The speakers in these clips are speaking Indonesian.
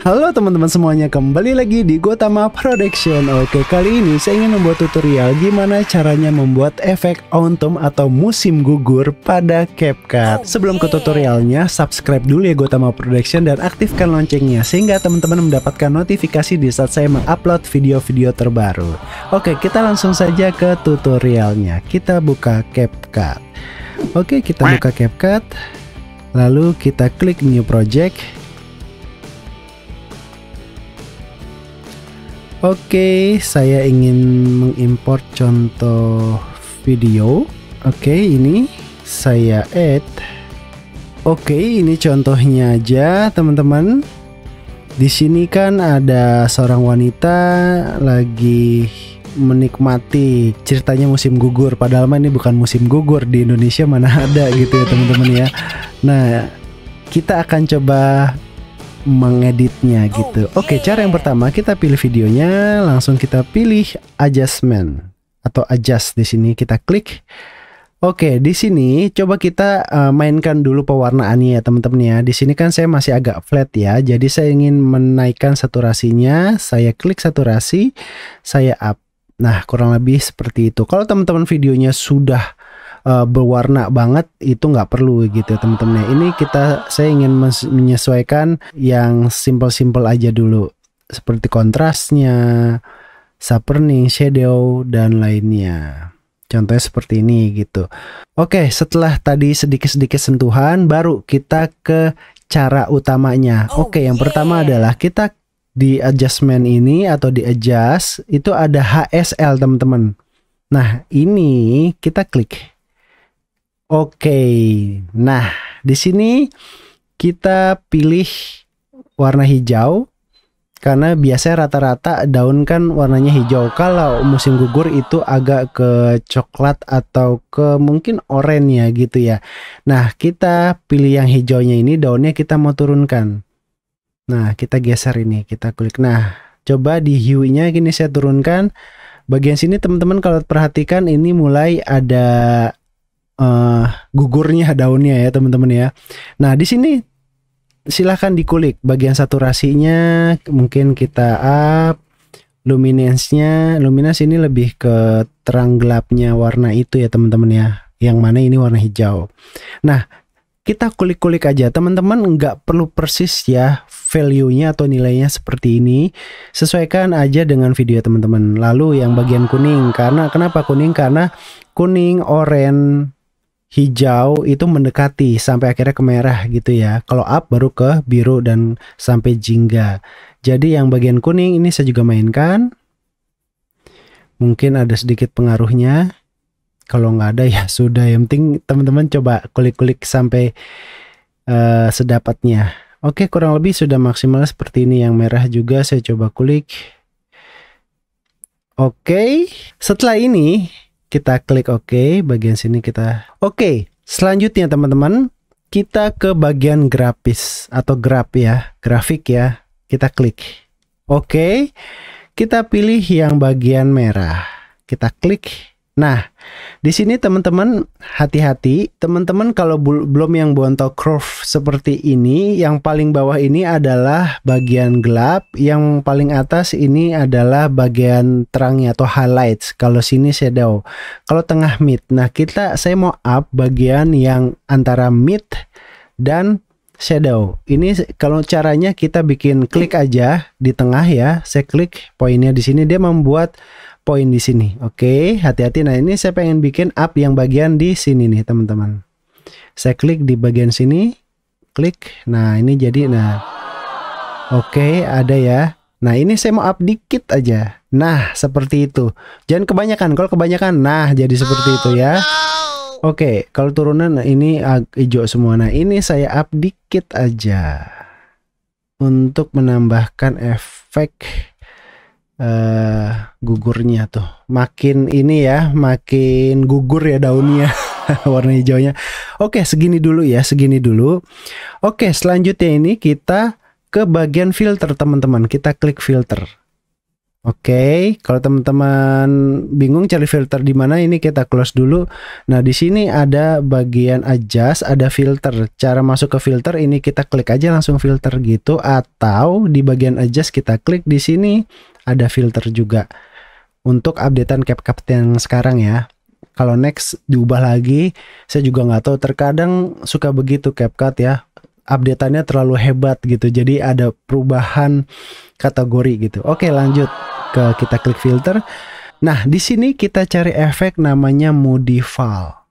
Halo teman-teman semuanya, kembali lagi di Gotama Production. Oke, kali ini saya ingin membuat tutorial gimana caranya membuat efek autumn atau musim gugur pada CapCut. Sebelum ke tutorialnya, subscribe dulu ya Gotama Production dan aktifkan loncengnya sehingga teman-teman mendapatkan notifikasi di saat saya mengupload video-video terbaru. Oke, kita langsung saja ke tutorialnya. Kita buka CapCut. Oke, kita buka CapCut. Lalu kita klik New Project. Oke, saya ingin mengimport contoh video. Oke, ini saya add. Oke, ini contohnya aja, teman-teman. Di sini kan ada seorang wanita lagi menikmati ceritanya musim gugur. Padahal ini bukan musim gugur, di Indonesia mana ada gitu ya, teman-teman ya. Nah, kita akan coba mengeditnya gitu. Oke, cara yang pertama kita pilih videonya, langsung kita pilih adjustment atau adjust di sini kita klik. Oke, di sini coba kita mainkan dulu pewarnaannya ya teman-teman ya. Di sini kan saya masih agak flat ya. Jadi saya ingin menaikkan saturasinya. Saya klik saturasi, saya up. Nah, kurang lebih seperti itu. Kalau teman-teman videonya sudah berwarna banget, itu nggak perlu gitu teman-teman ya. Ini saya ingin menyesuaikan yang simple-simple aja dulu, seperti kontrasnya, sharpening, shadow dan lainnya. Contohnya seperti ini gitu. Oke, setelah tadi sedikit-sedikit sentuhan, baru kita ke cara utamanya. Oke, yang pertama adalah kita di adjustment ini atau di adjust itu ada HSL teman-teman. Nah, ini kita klik. Oke, nah di sini kita pilih warna hijau karena biasanya rata-rata daun kan warnanya hijau. Kalau musim gugur itu agak ke coklat atau ke mungkin oranye ya gitu ya. Nah, kita pilih yang hijaunya ini, daunnya kita mau turunkan. Nah, kita geser ini, kita klik. Nah, coba di hue-nya gini saya turunkan. Bagian sini teman-teman kalau perhatikan ini mulai ada gugurnya daunnya ya teman-teman ya. Nah, di sini silahkan dikulik bagian saturasinya, mungkin kita up luminance-nya. Luminance ini lebih ke terang gelapnya warna itu ya teman-teman ya. Yang mana ini warna hijau. Nah, kita kulik-kulik aja teman-teman, nggak perlu persis ya value-nya atau nilainya seperti ini. Sesuaikan aja dengan video teman-teman. Lalu yang bagian kuning, karena kenapa kuning? Karena kuning, oranye, hijau itu mendekati sampai akhirnya ke merah gitu ya. Kalau up baru ke biru dan sampai jingga. Jadi yang bagian kuning ini saya juga mainkan. Mungkin ada sedikit pengaruhnya. Kalau nggak ada ya sudah. Yang penting teman-teman coba kulik-kulik sampai sedapatnya. Oke, kurang lebih sudah maksimal seperti ini. Yang merah juga saya coba kulik. Oke, setelah ini kita klik OK, bagian sini kita OK. Selanjutnya teman-teman, kita ke bagian grafis atau grafik ya. Kita klik OK. Kita pilih yang bagian merah. Kita klik. Nah, di sini teman-teman hati-hati. Teman-teman kalau belum yang bontok curve seperti ini, yang paling bawah ini adalah bagian gelap, yang paling atas ini adalah bagian terangnya atau highlights. Kalau sini shadow. Kalau tengah mid. Nah, saya mau up bagian yang antara mid dan shadow. Ini kalau caranya kita bikin klik aja di tengah ya. Saya klik poinnya di sini, dia membuat poin di sini. Oke, hati-hati. Nah, ini saya pengen bikin up yang bagian di sini nih, teman-teman. Saya klik di bagian sini, klik. Nah, ini jadi oke, ada ya. Nah, ini saya mau up dikit aja. Nah, seperti itu. Jangan kebanyakan. Kalau kebanyakan, nah jadi seperti itu ya. Oke, kalau turunan ini hijau semua. Nah, ini saya up dikit aja untuk menambahkan efek gugurnya tuh. Makin ini ya, makin gugur ya daunnya. Warna hijaunya. Oke, segini dulu ya, segini dulu. Oke, selanjutnya ini kita ke bagian filter teman-teman. Kita klik filter. Oke, kalau teman-teman bingung cari filter di mana, ini kita close dulu. Nah, di sini ada bagian adjust, ada filter. Cara masuk ke filter ini kita klik aja langsung filter gitu, atau di bagian adjust kita klik di sini ada filter juga. Untuk updatean CapCut yang sekarang ya. Kalau next diubah lagi, saya juga nggak tahu. Terkadang suka begitu CapCut ya. Updateannya terlalu hebat gitu. Jadi ada perubahan kategori gitu. Oke, lanjut ke kita klik filter. Nah, di sini kita cari efek namanya modify.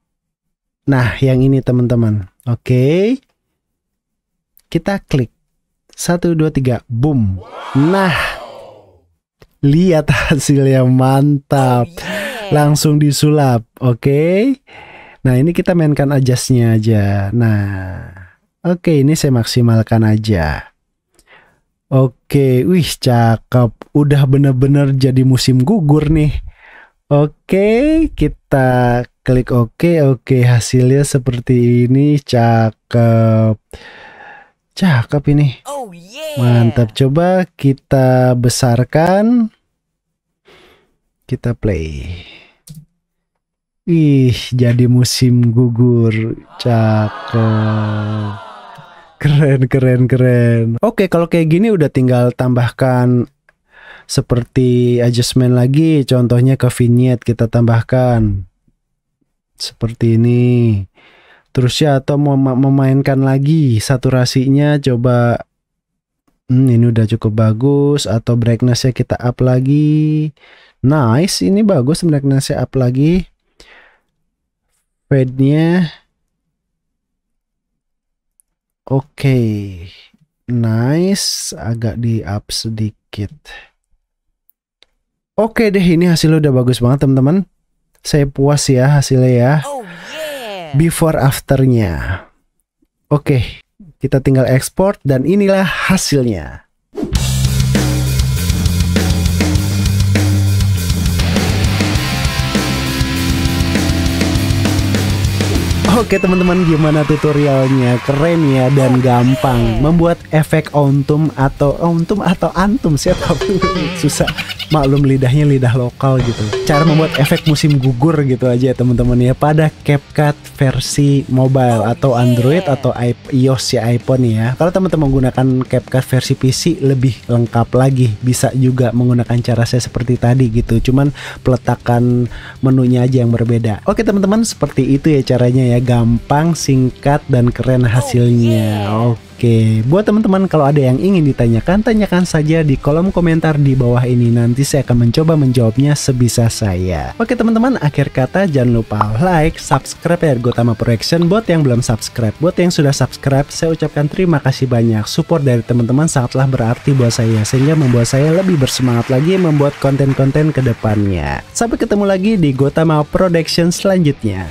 Nah, yang ini teman-teman. Oke. Kita klik. 1 2 3, boom. Nah, lihat hasilnya, mantap. Langsung disulap. Oke. Nah, ini kita mainkan adjustnya aja. Nah, oke, ini saya maksimalkan aja. Oke, wih cakep. Udah bener-bener jadi musim gugur nih. Oke, kita klik oke. Oke, hasilnya seperti ini. Cakep. Cakep ini. Mantap. Coba kita besarkan. Kita play. Ih, jadi musim gugur. Cakep. Keren. Oke, kalau kayak gini udah tinggal tambahkan seperti adjustment lagi. Contohnya ke vignette kita tambahkan seperti ini. Terus ya, atau mau memainkan lagi saturasinya, coba ini udah cukup bagus. Atau brightnessnya kita up lagi. Nice, ini bagus, brightnessnya up lagi. Fade-nya oke, nice, agak di up sedikit. Oke deh, ini hasilnya udah bagus banget teman-teman. Saya puas ya hasilnya ya. Before afternya. Oke, kita tinggal ekspor dan inilah hasilnya. Oke teman-teman, gimana tutorialnya? Keren ya dan gampang. Membuat efek ontum atau antum, siapa susah. Maklum, lidahnya lidah lokal gitu. Cara membuat efek musim gugur gitu aja teman-teman ya, pada CapCut versi mobile atau Android atau iOS ya, iPhone ya. Kalau teman-teman menggunakan CapCut versi PC lebih lengkap lagi. Bisa juga menggunakan cara saya seperti tadi gitu. Cuman peletakan menunya aja yang berbeda. Oke teman-teman, seperti itu ya caranya ya. Gampang, singkat, dan keren hasilnya. Oke, buat teman-teman kalau ada yang ingin ditanyakan, tanyakan saja di kolom komentar di bawah ini. Nanti saya akan mencoba menjawabnya sebisa saya. Oke teman-teman, akhir kata jangan lupa like, subscribe ya Gotama Production. Buat yang belum subscribe, buat yang sudah subscribe, saya ucapkan terima kasih banyak. Support dari teman-teman sangatlah berarti buat saya, sehingga membuat saya lebih bersemangat lagi membuat konten-konten ke depannya. Sampai ketemu lagi di Gotama Production selanjutnya.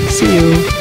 See you.